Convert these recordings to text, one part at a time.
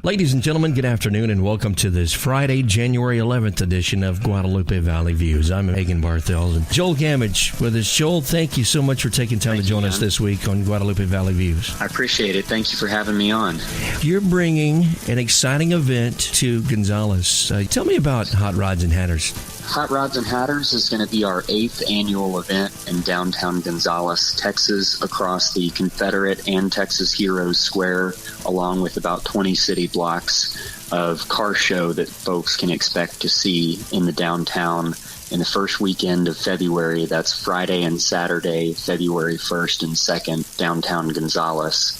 Ladies and gentlemen, good afternoon and welcome to this Friday, January 11th edition of Guadalupe Valley Views. I'm Hagen Barthel and Joel Gamage with us. Joel, thank you so much for taking time to join us this week on Guadalupe Valley Views. I appreciate it. Thank you for having me on. You're bringing an exciting event to Gonzales. Tell me about Hot Rods and Hatters. Hot Rods and Hatters is going to be our 8th annual event in downtown Gonzales, Texas, across the Confederate and Texas Heroes Square, along with about 20 city blocks of car show that folks can expect to see in the downtown in the first weekend of February. That's Friday and Saturday, February 1st and 2nd, downtown Gonzales.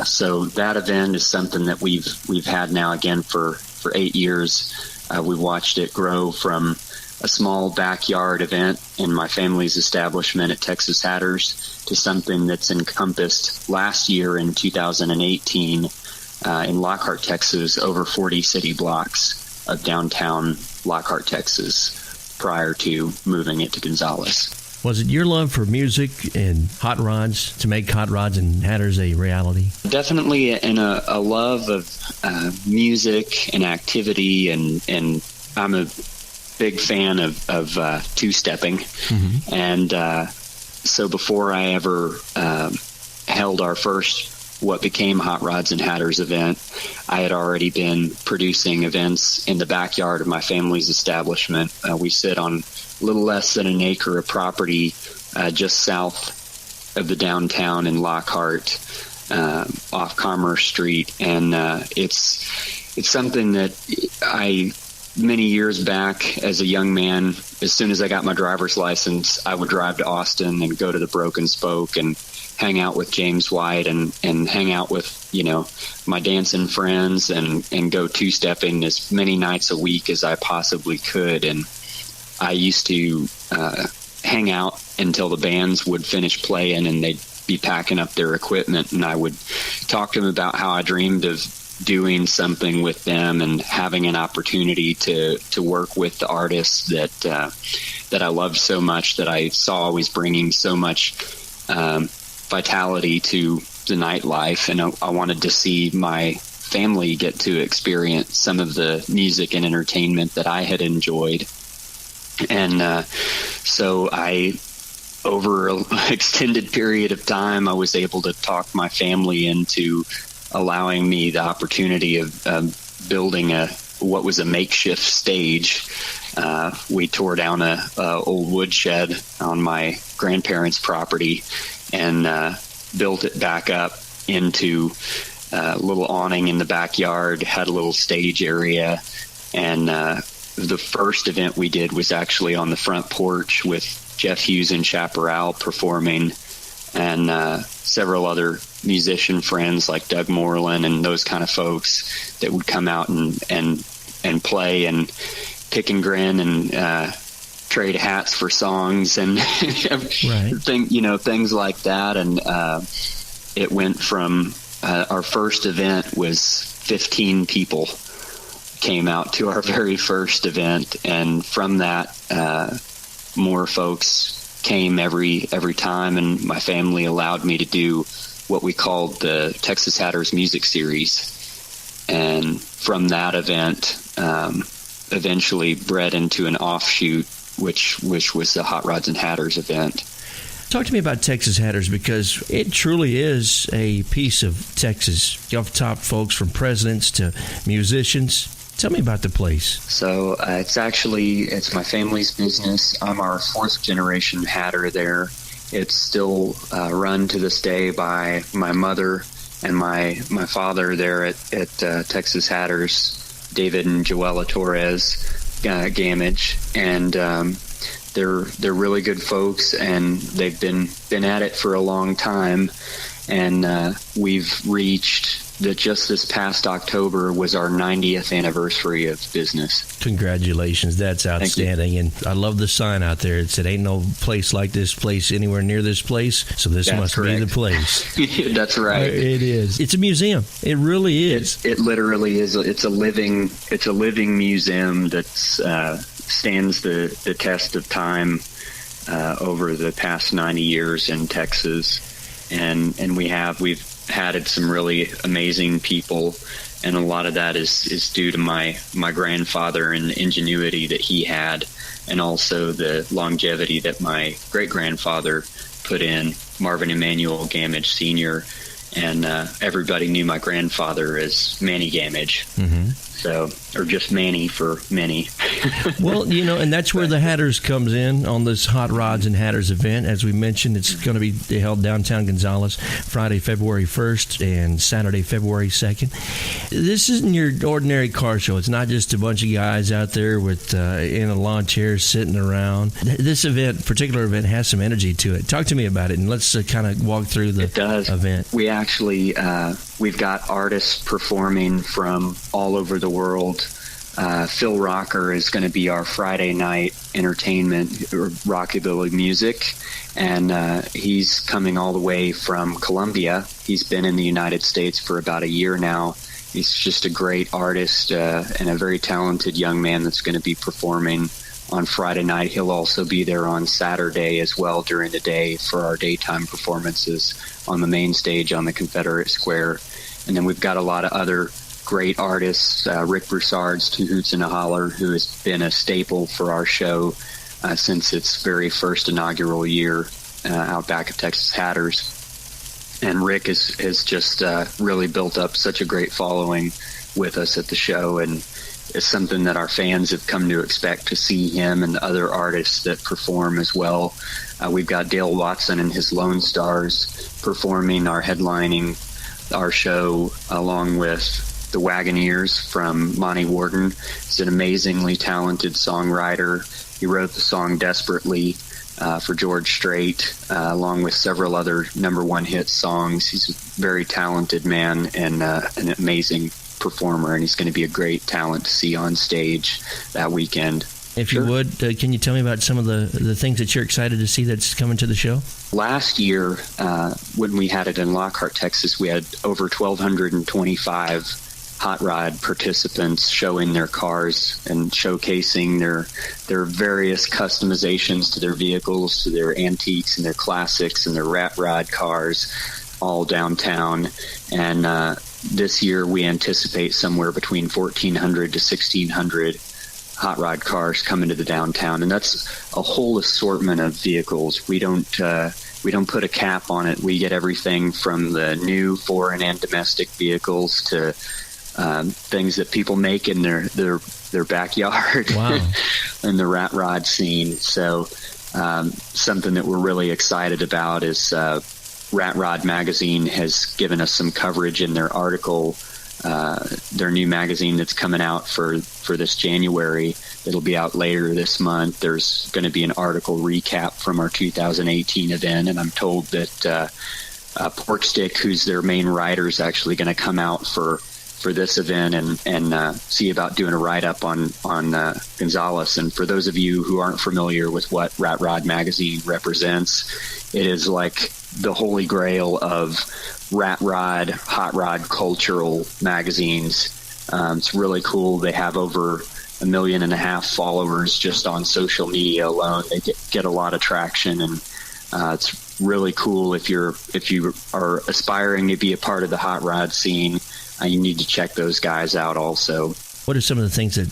So that event is something that we've had now again for 8 years. We watched it grow from a small backyard event in my family's establishment at Texas Hatters to something that's encompassed last year in 2018 in Lockhart, Texas, over 40 city blocks of downtown Lockhart, Texas, prior to moving it to Gonzales. Was it your love for music and hot rods to make Hot Rods and Hatters a reality? Definitely a love of music and activity, and I'm a big fan of two-stepping. Mm-hmm. And so before I ever held our first what became Hot Rods and Hatters event, I had already been producing events in the backyard of my family's establishment. We sit on a little less than an acre of property just south of the downtown in Lockhart, off Commerce Street, and it's something that many years back as a young man, as soon as I got my driver's license, I would drive to Austin and go to the Broken Spoke and hang out with James White and hang out with, my dancing friends and go two-stepping as many nights a week as I possibly could. And I used to hang out until the bands would finish playing and they'd be packing up their equipment, and I would talk to them about how I dreamed of doing something with them and having an opportunity to work with the artists that I loved so much, that I saw always bringing so much vitality to the nightlife, and I wanted to see my family get to experience some of the music and entertainment that I had enjoyed. And so over an extended period of time, I was able to talk my family into allowing me the opportunity of building what was a makeshift stage. We tore down a old woodshed on my grandparents' property and built it back up into a little awning in the backyard, had a little stage area, and the first event we did was actually on the front porch with Jeff Hughes and Chaparral performing, and several other musician friends like Doug Moreland and those kind of folks that would come out and play and pick and grin and trade hats for songs and right. Things like that. And it went from our first event was 15 people came out to our very first event, and from that more folks came every time, and my family allowed me to do what we called the Texas Hatters Music Series. And from that event eventually bred into an offshoot, which was the Hot Rods and Hatters event. Talk to me about Texas Hatters, because it truly is a piece of Texas. Off the top, folks, from presidents to musicians. Tell me about the place. So it's my family's business. I'm our 4th generation Hatter there. It's still run to this day by my mother and my father there at Texas Hatters, David and Joella Torres Gamage, and they're really good folks, and they've been at it for a long time, and we've reached that just this past October was our 90th anniversary of business. Congratulations. That's outstanding. And I love the sign out there. It said, ain't no place like this place anywhere near this place, so this must be the place. That's right. It is. It's a museum. It really is. It literally is. It's a living museum that stands the test of time over the past 90 years in Texas. And we've had some really amazing people, and a lot of that is due to my grandfather and the ingenuity that he had, and also the longevity that my great-grandfather put in, Marvin Emanuel Gamage Sr., and everybody knew my grandfather as Manny Gamage. Mm-hmm. So, or just Manny for many. Well, and that's where the Hatters comes in on this Hot Rods and Hatters event. As we mentioned, it's going to be held downtown Gonzales Friday, February 1st and Saturday, February 2nd. This isn't your ordinary car show. It's not just a bunch of guys out there with in a lawn chair sitting around. This particular event, has some energy to it. Talk to me about it, and let's kind of walk through the event. We actually, we've got artists performing from all over the world. Phil Rocker is going to be our Friday night entertainment, or rockabilly music, and he's coming all the way from Colombia. He's been in the United States for about a year now. He's just a great artist and a very talented young man that's going to be performing on Friday night. He'll also be there on Saturday as well during the day for our daytime performances on the main stage on the Confederate Square. And then we've got a lot of other great artists, Rick Broussard's Two Hoots and a Holler, who has been a staple for our show since its very first inaugural year out back of Texas Hatters. And Rick has just really built up such a great following with us at the show, and it's something that our fans have come to expect to see him and other artists that perform as well. We've got Dale Watson and his Lone Stars performing, headlining our show, along with the Wagoneers from Monty Worden. He's an amazingly talented songwriter. He wrote the song Desperately for George Strait, along with several other number one hit songs. He's a very talented man and an amazing performer, and he's going to be a great talent to see on stage that weekend. If you would, can you tell me about some of the things that you're excited to see that's coming to the show? Last year, when we had it in Lockhart, Texas, we had over 1,225 hot rod participants showing their cars and showcasing their various customizations to their vehicles, to their antiques and their classics and their rat rod cars, all downtown. And this year we anticipate somewhere between 1,400 to 1,600 hot rod cars coming to the downtown, and that's a whole assortment of vehicles. We don't put a cap on it. We get everything from the new foreign and domestic vehicles to things that people make in their backyard. Wow. in the rat rod scene. So something that we're really excited about is Rat Rod Magazine has given us some coverage in their article, their new magazine that's coming out for this January. It'll be out later this month. There's going to be an article recap from our 2018 event, and I'm told that Porkstick, who's their main writer, is actually going to come out for this event and see about doing a write-up on Gonzales. And for those of you who aren't familiar with what Rat Rod Magazine represents, it is like the holy grail of rat rod, hot rod cultural magazines. It's really cool. They have over 1.5 million followers just on social media alone. They get a lot of traction, and it's really cool. If you are aspiring to be a part of the hot rod scene, you need to check those guys out also. What are some of the things that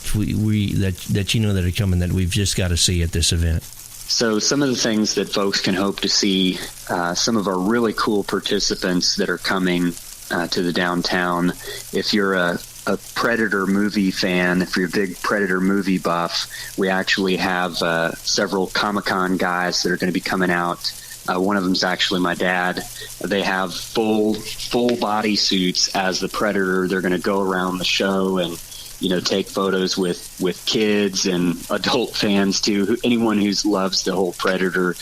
that you know that are coming that we've just got to see at this event? So some of the things that folks can hope to see, some of our really cool participants that are coming to the downtown. If you're a Predator movie fan, if you're a big Predator movie buff, we actually have several Comic-Con guys that are going to be coming out. One of them is actually my dad. They have full body suits as the Predator. They're going to go around the show and take photos with kids and adult fans too. Anyone who loves the whole Predator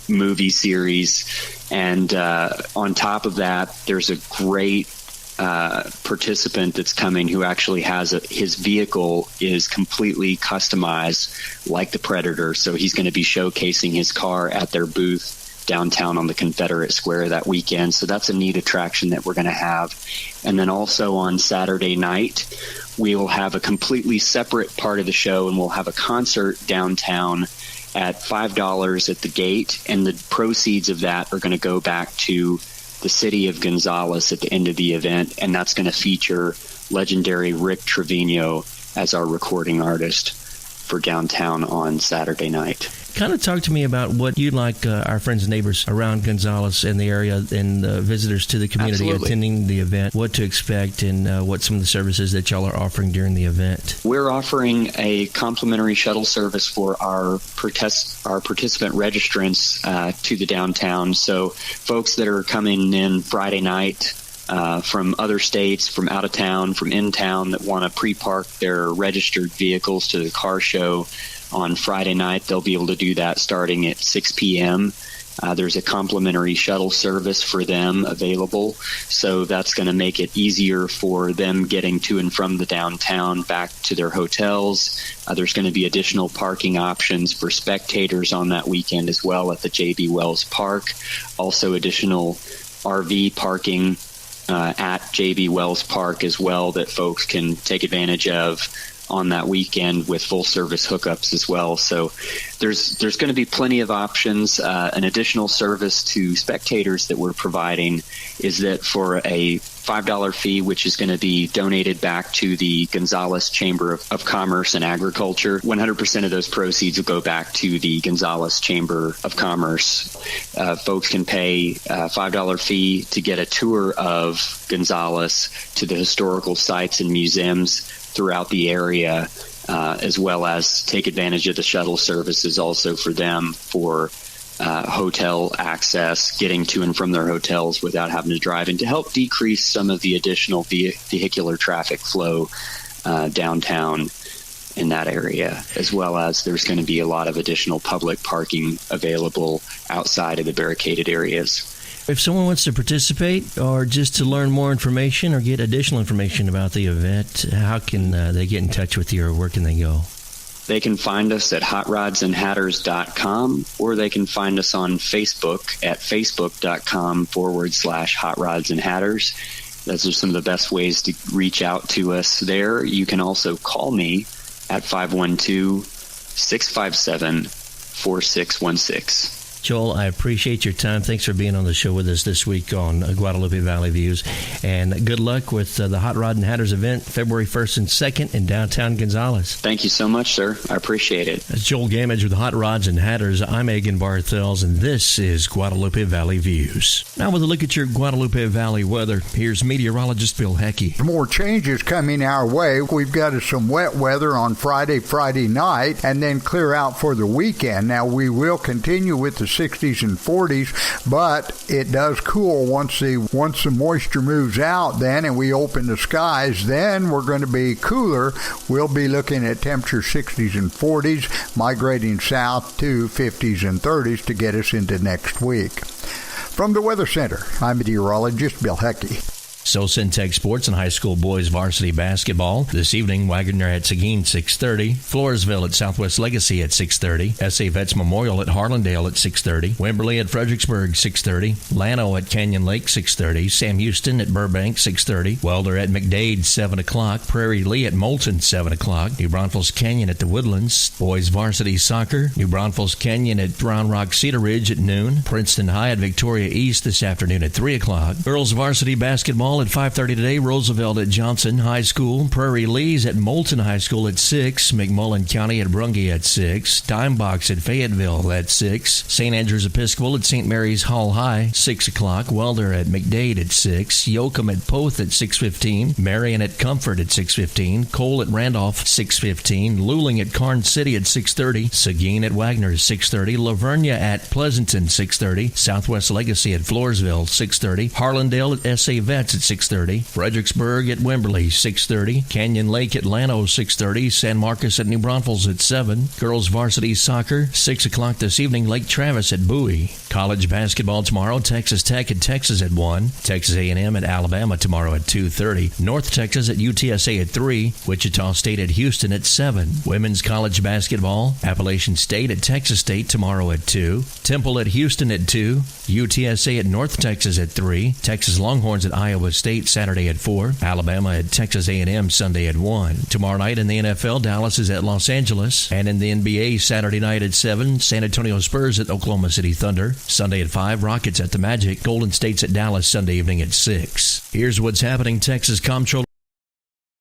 movie series. And on top of that, there's a great participant that's coming who actually has his vehicle is completely customized like the Predator. So he's going to be showcasing his car at their booth downtown on the Confederate Square that weekend. So that's a neat attraction that we're going to have. And then also on Saturday night, we will have a completely separate part of the show, and we'll have a concert downtown at $5 at the gate, and the proceeds of that are going to go back to the city of Gonzales at the end of the event, and that's going to feature legendary Rick Trevino as our recording artist for downtown on Saturday night. Kind of talk to me about what you'd like our friends and neighbors around Gonzales and the area and visitors to the community attending the event, what to expect and what some of the services that y'all are offering during the event. We're offering a complimentary shuttle service for our participant registrants to the downtown. So folks that are coming in Friday night from other states, from out of town, from in town that want to pre-park their registered vehicles to the car show on Friday night, they'll be able to do that starting at 6 p.m. There's a complimentary shuttle service for them available, so that's going to make it easier for them getting to and from the downtown back to their hotels. There's going to be additional parking options for spectators on that weekend as well at the J.B. Wells Park. Also additional RV parking at J.B. Wells Park as well that folks can take advantage of on that weekend with full service hookups as well. So there's going to be plenty of options. An additional service to spectators that we're providing is that for a $5 fee, which is going to be donated back to the Gonzales Chamber of Commerce and Agriculture, 100% of those proceeds will go back to the Gonzales Chamber of Commerce. Folks can pay a $5 fee to get a tour of Gonzales to the historical sites and museums throughout the area, as well as take advantage of the shuttle services also for them for hotel access, getting to and from their hotels without having to drive, and to help decrease some of the additional vehicular traffic flow downtown in that area, as well as there's going to be a lot of additional public parking available outside of the barricaded areas. If someone wants to participate or just to learn more information or get additional information about the event, how can they get in touch with you, or where can they go? They can find us at hotrodsandhatters.com, or they can find us on Facebook at facebook.com/hotrodsandhatters. Those are some of the best ways to reach out to us there. You can also call me at 512-657-4616. Joel, I appreciate your time. Thanks for being on the show with us this week on Guadalupe Valley Views. And good luck with the Hot Rod and Hatters event, February 1st and 2nd in downtown Gonzales. Thank you so much, sir. I appreciate it. That's Joel Gamage with the Hot Rods and Hatters. I'm Egan Barthels, and this is Guadalupe Valley Views. Now with a look at your Guadalupe Valley weather, here's meteorologist Bill Hecky. More changes coming our way. We've got some wet weather on Friday night, and then clear out for the weekend. Now we will continue with the 60s and 40s, but it does cool once the moisture moves out then, and we open the skies. Then we're going to be cooler. We'll be looking at temperature 60s and 40s, migrating south to 50s and 30s to get us into next week. From the Weather Center, I'm meteorologist Bill Hecky. So Syntech Sports and high school boys varsity basketball. This evening, Wagner at Seguin, 6:30. Floresville at Southwest Legacy at 6:30. S.A. Vets Memorial at Harlandale at 6:30. Wimberley at Fredericksburg, 6:30. Llano at Canyon Lake, 6:30. Sam Houston at Burbank, 6:30. Welder at McDade, 7 o'clock. Prairie Lee at Moulton, 7 o'clock. New Braunfels Canyon at the Woodlands. Boys varsity soccer. New Braunfels Canyon at Round Rock Cedar Ridge at noon. Princeton High at Victoria East this afternoon at 3 o'clock. Girls varsity basketball at 5:30 today. Roosevelt at Johnson High School. Prairie Lee's at Moulton High School at 6. McMullen County at Brungie at 6. Dimebox at Fayetteville at 6. St. Andrews Episcopal at St. Mary's Hall High, 6 o'clock. Welder at McDade at 6. Yoakum at Poth at 6:15. Marion at Comfort at 6:15. Cole at Randolph, 6:15. Luling at Karn City at 6:30. Seguin at Wagner, 6:30. Lavernia at Pleasanton, 6:30. Southwest Legacy at Floresville, 6:30. Harlandale at S.A. Vets at 6:30. Fredericksburg at Wimberley, 6:30. Canyon Lake at Llano, 6:30. San Marcos at New Braunfels at 7. Girls varsity soccer, 6 o'clock this evening. Lake Travis at Bowie. College basketball tomorrow. Texas Tech at Texas at 1. Texas A&M at Alabama tomorrow at 2:30. North Texas at UTSA at 3. Wichita State at Houston at 7. Women's college basketball. Appalachian State at Texas State tomorrow at 2. Temple at Houston at 2. UTSA at North Texas at 3. Texas Longhorns at Iowa Iowa State Saturday at 4. Alabama at Texas A&M Sunday at 1. Tomorrow night in the NFL, Dallas is at Los Angeles. And in the NBA, Saturday night at 7, San Antonio Spurs at Oklahoma City Thunder. Sunday at 5, Rockets at the Magic. Golden State's at Dallas Sunday evening at 6. Here's what's happening. Texas Comptroller